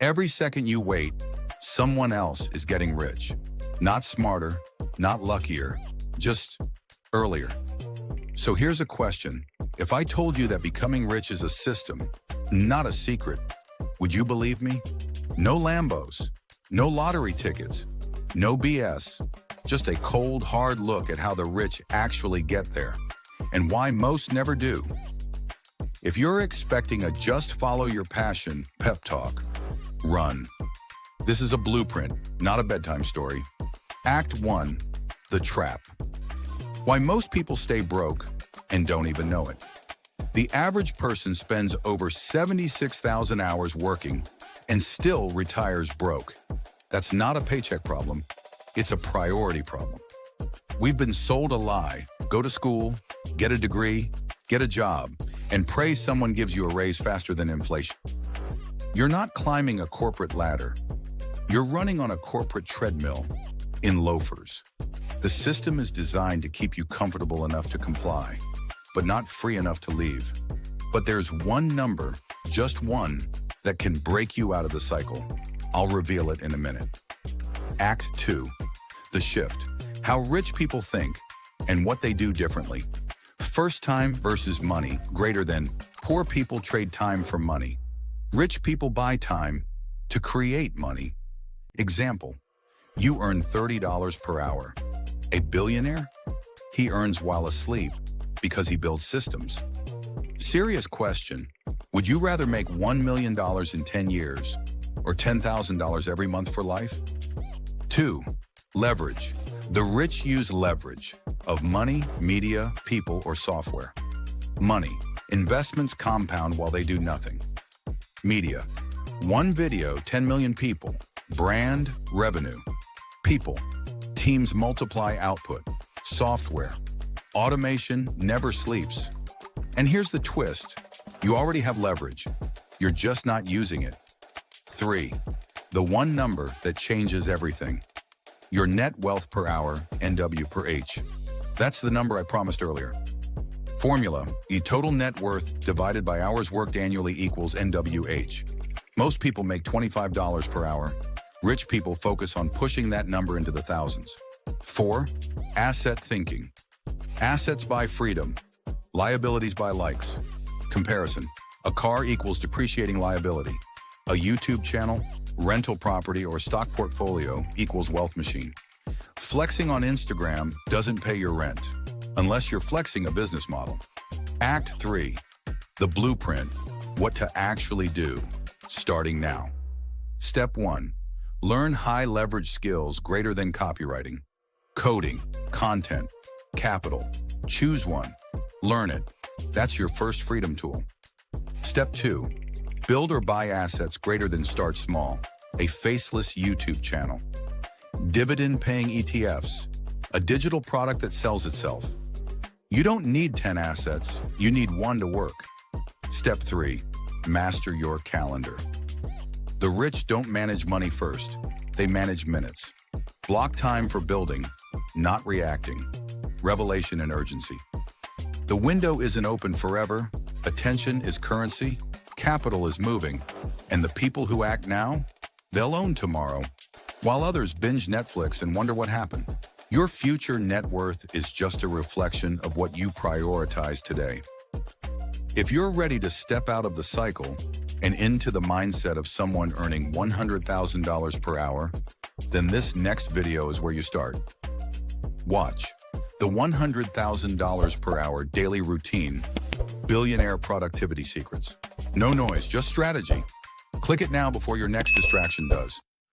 Every second you wait, someone else is getting rich. Not smarter, not luckier, just earlier. So here's a question. If I told you that becoming rich is a system, not a secret, would you believe me? No Lambos, no lottery tickets, no BS, just a cold, hard look at how the rich actually get there and why most never do. If you're expecting a just follow your passion pep talk, run. This is a blueprint, not a bedtime story. Act 1, the trap. Why most people stay broke and don't even know it. The average person spends over 76,000 hours working and still retires broke. That's not a paycheck problem. It's a priority problem. We've been sold a lie. Go to school, get a degree, get a job, and pray someone gives you a raise faster than inflation. You're not climbing a corporate ladder. You're running on a corporate treadmill in loafers. The system is designed to keep you comfortable enough to comply, but not free enough to leave. But there's one number, just one, that can break you out of the cycle. I'll reveal it in a minute. Act 2, the shift. How rich people think and what they do differently. First time versus money greater than poor people trade time for money. Rich people buy time to create money. Example, you earn $30 per hour. A billionaire? He earns while asleep because he builds systems. Serious question, would you rather make $1 million in 10 years or $10,000 every month for life? 2, leverage. The rich use leverage of money, media, people, or software. Money. Investments compound while they do nothing. Media. One video, 10 million people. Brand, revenue. People. Teams multiply output. Software. Automation never sleeps. And here's the twist. You already have leverage. You're just not using it. 3, the one number that changes everything. Your net wealth per hour, NW per H. That's the number I promised earlier. Formula, the total net worth divided by hours worked annually equals NWH. Most people make $25 per hour. Rich people focus on pushing that number into the thousands. 4, asset thinking. Assets buy freedom. Liabilities buy likes. Comparison, a car equals depreciating liability. A YouTube channel, rental property, or stock portfolio equals wealth machine. Flexing on Instagram doesn't pay your rent, unless you're flexing a business model. Act 3, the blueprint, what to actually do, starting now. Step 1, learn high leverage skills greater than copywriting. Coding, content, capital. Choose one, learn it. That's your first freedom tool. Step 2, build or buy assets greater than start small. A faceless YouTube channel. Dividend-paying ETFs, a digital product that sells itself. You don't need 10 assets, you need one to work. Step 3, master your calendar. The rich don't manage money first, they manage minutes. Block time for building, not reacting. Revelation and urgency. The window isn't open forever, attention is currency, capital is moving, and the people who act now, they'll own tomorrow, while others binge Netflix and wonder what happened. Your future net worth is just a reflection of what you prioritize today. If you're ready to step out of the cycle and into the mindset of someone earning $100,000 per hour, then this next video is where you start. Watch the $100,000 per hour daily routine, billionaire productivity secrets. No noise, just strategy. Click it now before your next distraction does.